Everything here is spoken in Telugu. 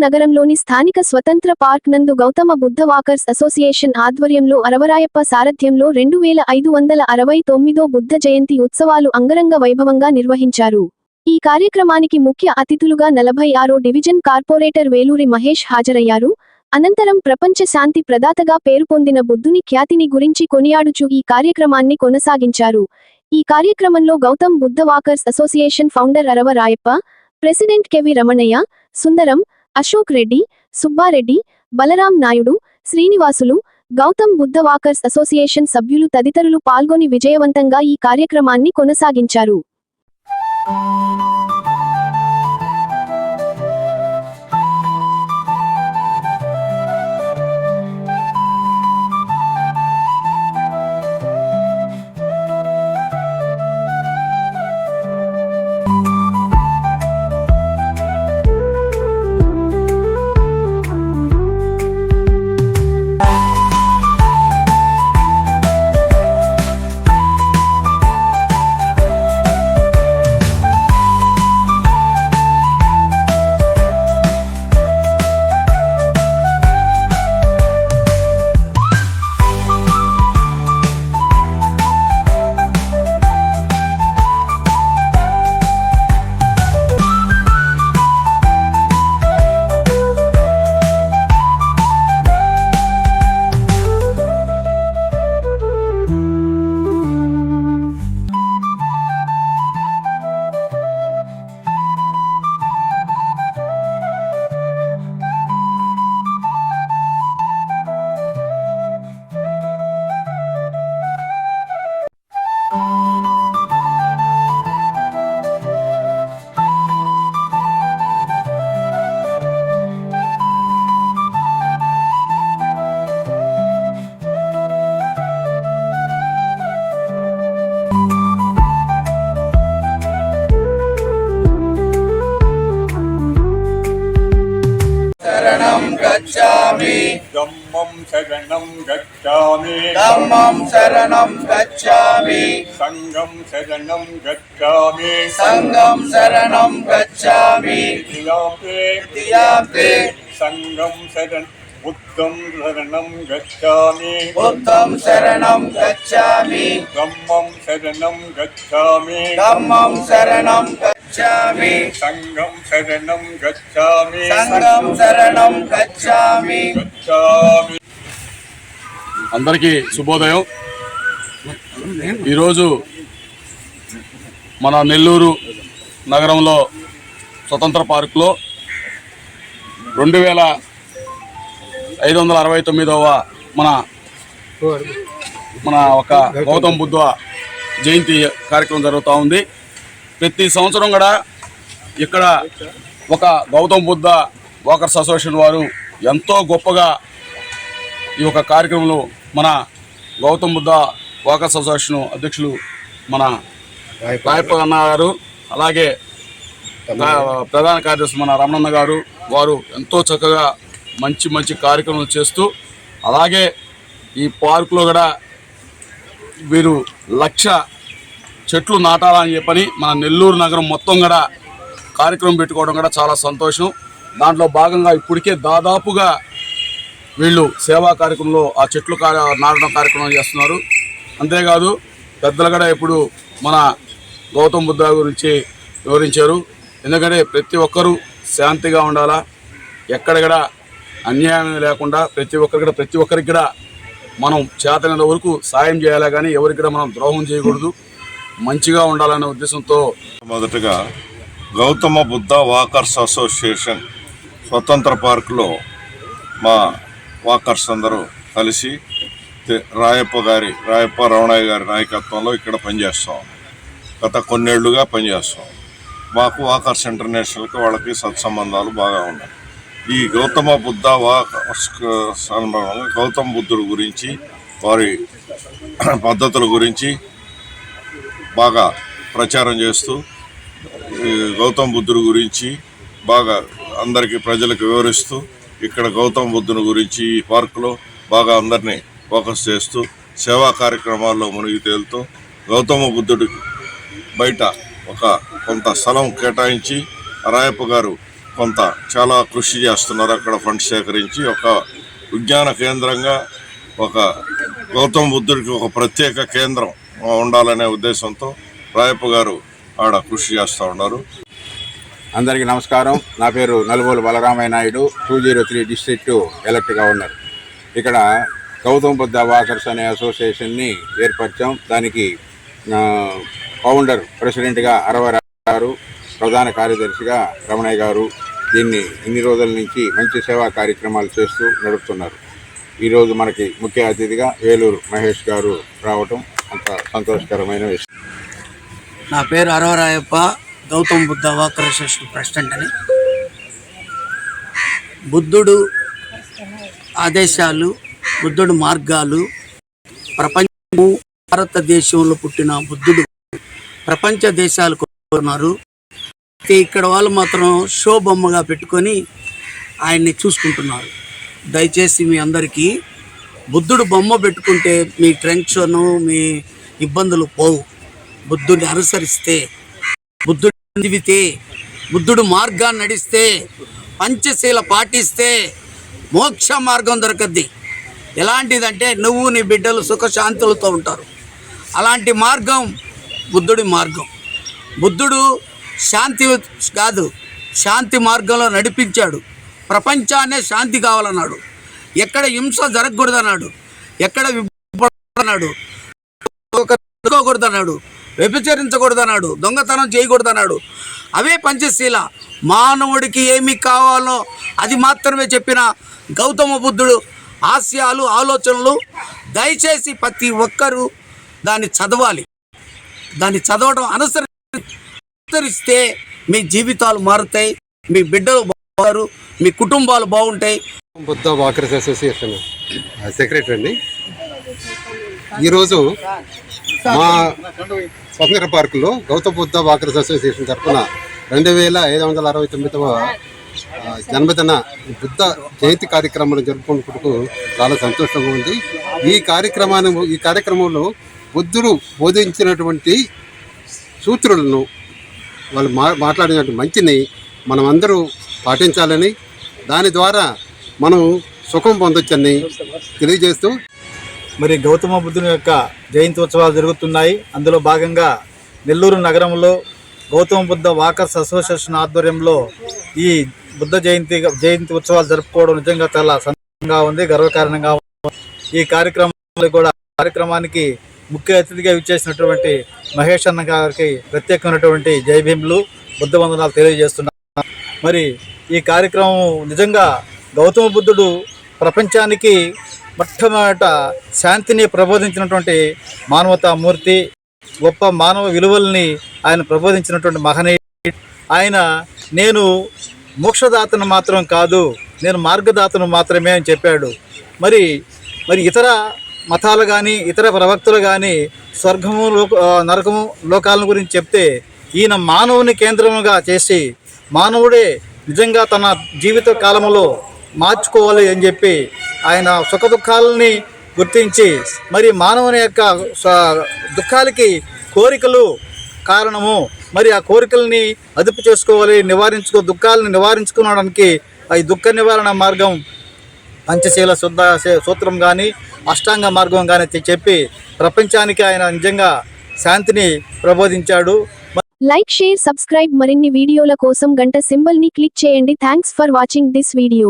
నగరంలోని స్థానిక స్వతంత్ర పార్క్ నందు గౌతమ బుద్ధ వాకర్స్ అసోసియేషన్ ఆధ్వర్యంలో అరవరాయప్ప సారథ్యంలో 2569వ బుద్ధ జయంతి ఉత్సవాలు అంగరంగ వైభవంగా నిర్వహించారు. ఈ కార్యక్రమానికి ముఖ్య అతిథులుగా 46వ డివిజన్ కార్పొరేటర్ వేలూరి మహేష్ హాజరయ్యారు. అనంతరం ప్రపంచ శాంతి ప్రదాతగా పేరుపొందిన బుద్ధుని ఖ్యాతిని గురించి కొనియాడుచూ ఈ కార్యక్రమాన్ని కొనసాగించారు. ఈ కార్యక్రమంలో Gautam Buddha Walkers Association founder Arava Rayappa, president KV Ramanaiah, Sundaram, Ashok Reddy, Subbareddy, Balaram Naidu, Srinivasulu, Gautam Buddha Walkers Association సభ్యులు తదితరులు పాల్గొని విజయవంతంగా ఈ కార్యక్రమాన్ని కొనసాగించారు. धम्मं शरणं गच्छामि धम्मं शरणं गच्छामि संघं शरणं गच्छामि संघं शरणं गच्छामि द्वितीयापे संघं शरणं बुद्धं शरणं गच्छामि बुद्धं शरणं गच्छामि धम्मं शरणं गच्छामि धम्मं शरणं गच्छामि संघं शरणं गच्छामि संघं शरणं गच्छामि అందరికీ శుభోదయం. ఈరోజు మన నెల్లూరు నగరంలో స్వతంత్ర పార్కులో 2569వ మన ఒక గౌతమ్ బుద్ధ జయంతి కార్యక్రమం జరుగుతూ ఉంది. ప్రతి సంవత్సరం కూడా ఇక్కడ ఒక గౌతమ్ బుద్ధ వాకర్స్ అసోసియేషన్ వారు ఎంతో గొప్పగా ఈ యొక్క కార్యక్రమంలో మన గౌతమ్ బుద్ధ వాకర్స్ అసోసియేషన్ అధ్యక్షులు మన రాయప్ప అన్న గారు, అలాగే ప్రధాన కార్యదర్శి మన రమణన్న గారు, వారు ఎంతో చక్కగా మంచి మంచి కార్యక్రమాలు చేస్తూ, అలాగే ఈ పార్కులో కూడా వీరు 1,00,000 చెట్లు నాటాలని చెప్పని మన నెల్లూరు నగరం మొత్తం కూడా కార్యక్రమం పెట్టుకోవడం కూడా చాలా సంతోషం. దాంట్లో భాగంగా ఇప్పటికే దాదాపుగా వీళ్ళు సేవా కార్యక్రమంలో ఆ చెట్లు నాటడం కార్యక్రమం చేస్తున్నారు. అంతేకాదు పెద్దలు కూడా ఇప్పుడు మన గౌతమ్ బుద్ధ గురించి వివరించారు. ఎందుకంటే ప్రతి ఒక్కరూ శాంతిగా ఉండాలా, ఎక్కడ కూడా అన్యాయం లేకుండా ప్రతి ఒక్కరికి కూడా మనం చేతనంత వరకు సాయం చేయాలా, కానీ ఎవరికి కూడా మనం ద్రోహం చేయకూడదు, మంచిగా ఉండాలనే ఉద్దేశంతో మొదటగా గౌతమ బుద్ధ వాకర్స్ అసోసియేషన్ స్వతంత్ర పార్కులో మా వాకర్స్ అందరూ కలిసి రాయప్ప రమణయ్య గారి నాయకత్వంలో ఇక్కడ పనిచేస్తాం. గత కొన్నేళ్లుగా పనిచేస్తాం. మాకు వాకర్స్ ఇంటర్నేషనల్కి వాళ్ళకి సత్సంబంధాలు బాగా ఉన్నాయి. ఈ గౌతమ బుద్ధ వాకర్స్ గౌతమ బుద్ధుడు గురించి, వారి పద్ధతుల గురించి బాగా ప్రచారం చేస్తూ గౌతమ బుద్ధుడి గురించి బాగా అందరికీ ప్రజలకు వివరిస్తూ ఇక్కడ గౌతమ బుద్ధుని గురించి ఈ పార్కులో బాగా అందరినీ ఫోకస్ చేస్తూ సేవా కార్యక్రమాల్లో మునిగి తేలుతూ గౌతమ బుద్ధుడికి బయట కొంత స్థలం కేటాయించి రాయప్ప గారు కొంత చాలా కృషి చేస్తున్నారు. అక్కడ ఫండ్స్ సేకరించి ఒక విజ్ఞాన కేంద్రంగా ఒక గౌతమ బుద్ధుడికి ఒక ప్రత్యేక కేంద్రం ఉండాలనే ఉద్దేశంతో రాయప్ప గారు ఆడ కృషి చేస్తూ ఉన్నారు. అందరికీ నమస్కారం. నా పేరు Nalubolu Balaramaiah Naidu, 203 district elect governor. ఇక్కడ గౌతమ బుద్ధ వాకర్స్ అనే అసోసియేషన్ని ఏర్పరిచాం. దానికి ఫౌండర్ ప్రెసిడెంట్గా అరవరావు గారు, ప్రధాన కార్యదర్శిగా రమణయ్య గారు దీన్ని ఇన్ని రోజుల నుంచి మంచి సేవా కార్యక్రమాలు చేస్తూ నడుపుతున్నారు. ఈరోజు మనకి ముఖ్య అతిథిగా వేలూరు మహేష్ గారు రావటం అంత సంతోషకరమైన విషయం. నా పేరు Aravarayappa, Gautama Buddha walker association president అని. బుద్ధుడు ఆదేశాలు, బుద్ధుడు మార్గాలు, ప్రపంచము భారతదేశంలో పుట్టిన బుద్ధుడు ప్రపంచ దేశాలు కోరుకున్నారు. ఇక్కడ వాళ్ళు మాత్రం షో బొమ్మగా పెట్టుకొని ఆయన్ని చూసుకుంటున్నారు. దయచేసి మీ అందరికీ బుద్ధుడు బొమ్మ పెట్టుకుంటే మీ టెన్షన్, మీ ఇబ్బందులు పోవు. బుద్ధుడిని అనుసరిస్తే, బుద్ధుడు చదివితే, బుద్ధుడు మార్గాన్ని నడిస్తే, పంచశీల పాటిస్తే మోక్ష మార్గం దొరకద్ది. ఎలాంటిదంటే నువ్వు నీ బిడ్డలు సుఖశాంతులతో ఉంటారు. అలాంటి మార్గం బుద్ధుడి మార్గం. బుద్ధుడు శాంతి కాదు, శాంతి మార్గంలో నడిపించాడు. ప్రపంచాన్నే శాంతి కావాలన్నాడు. ఎక్కడ హింస జరగకూడదన్నాడు, ఎక్కడ విభజనాడు, కూడదన్నాడు, వ్యభిచరించకూడదన్నాడు, దొంగతనం చేయకూడదన్నాడు. అవే పంచశీల. మానవుడికి ఏమి కావాలో అది మాత్రమే చెప్పిన గౌతమ బుద్ధుడు ఆశయాలు, ఆలోచనలు. దయచేసి ప్రతి ఒక్కరూ దాన్ని చదవాలి. దాన్ని చదవడం అనుసరిస్తే మీ జీవితాలు మారుతాయి, మీ బిడ్డలు బాగుంటారు, మీ కుటుంబాలు బాగుంటాయి. బుద్ధ వాకర్స్ అసోసియేషన్ సెక్రటరీ అండి. ఈరోజు మా స్వతంత్ర పార్కులో గౌతమ బుద్ధ వాకర్స్ అసోసియేషన్ తరఫున 2569వ జన్మదిన బుద్ధ జయంతి కార్యక్రమాన్ని జరుపుకున్నప్పుడు చాలా సంతోషంగా ఉంది. ఈ కార్యక్రమంలో బుద్ధుడు బోధించినటువంటి సూత్రులను, వాళ్ళు మాట్లాడినటువంటి మంచిని మనం అందరూ పాటించాలని, దాని ద్వారా మనం సుఖం పొందొచ్చని తెలియజేస్తూ, మరి గౌతమ బుద్ధుని యొక్క జయంతి ఉత్సవాలు జరుగుతున్నాయి. అందులో భాగంగా నెల్లూరు నగరంలో గౌతమ బుద్ధ వాకర్స్ అసోసియేషన్ ఆధ్వర్యంలో ఈ బుద్ధ జయంతి ఉత్సవాలు జరుపుకోవడం నిజంగా చాలా సంతోషంగా ఉంది, గర్వకారణంగా ఉంది. ఈ కార్యక్రమానికి ముఖ్య అతిథిగా విచ్చేసినటువంటి మహేష్ అన్న గారికి ప్రత్యేకమైనటువంటి జై భీములు, బుద్ధ వందనాలు తెలియజేస్తున్నాను. మరి ఈ కార్యక్రమం నిజంగా గౌతమ బుద్ధుడు ప్రపంచానికి మొట్టమొదట శాంతిని ప్రబోధించినటువంటి మానవతామూర్తి, గొప్ప మానవ విలువల్ని ఆయన ప్రబోధించినటువంటి మహనీయుడు. ఆయన నేను మోక్షదాతను మాత్రం కాదు, నేను మార్గదాతను మాత్రమే అని చెప్పాడు. మరి ఇతర మతాలు కానీ, ఇతర ప్రవక్తలు కానీ స్వర్గము, నరకము, లోకాలను గురించి చెప్తే, ఈయన మానవుని కేంద్రముగా చేసి మానవుడే నిజంగా తన జీవిత కాలంలో మార్చుకోవాలి అని చెప్పి ఆయన సుఖ దుఃఖాలని గుర్తించి, మరి మానవుని యొక్క దుఃఖాలకి కోరికలు కారణము, మరి ఆ కోరికల్ని అదుపు చేసుకోవాలి, దుఃఖాలను నివారించుకోవడానికి ఈ దుఃఖ నివారణ మార్గం పంచశీల సూత్రం కానీ, అష్టాంగ మార్గం కానీ చెప్పి ప్రపంచానికి ఆయన నిజంగా శాంతిని ప్రబోధించాడు. Like, share, subscribe. మరిన్ని వీడియోల కోసం గంట సింబల్ ని క్లిక్ చేయండి. Thanks for watching this video.